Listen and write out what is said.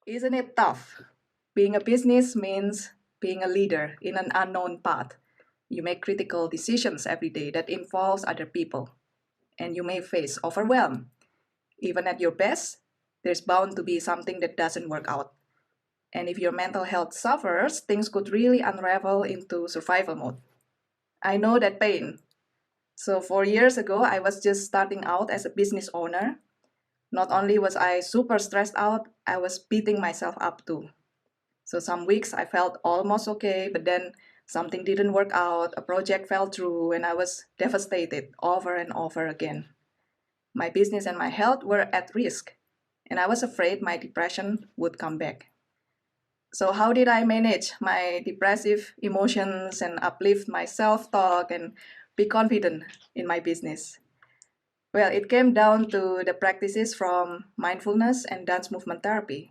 Isn't it tough? Being a business means being a leader in an unknown path. You make critical decisions every day that involves other people, and you may face overwhelm. Even at your best, there's bound to be something that doesn't work out. And if your mental health suffers, things could really unravel into survival mode. I know that pain. So, 4 years ago, I was just starting out as a business owner. Not only was I super stressed out, I was beating myself up too. So some weeks I felt almost okay, but then something didn't work out, a project fell through, and I was devastated over and over again. My business and my health were at risk, and I was afraid my depression would come back. So, how did I manage my depressive emotions and uplift my self talk and be confident in my business? Well, it came down to the practices from mindfulness and dance movement therapy.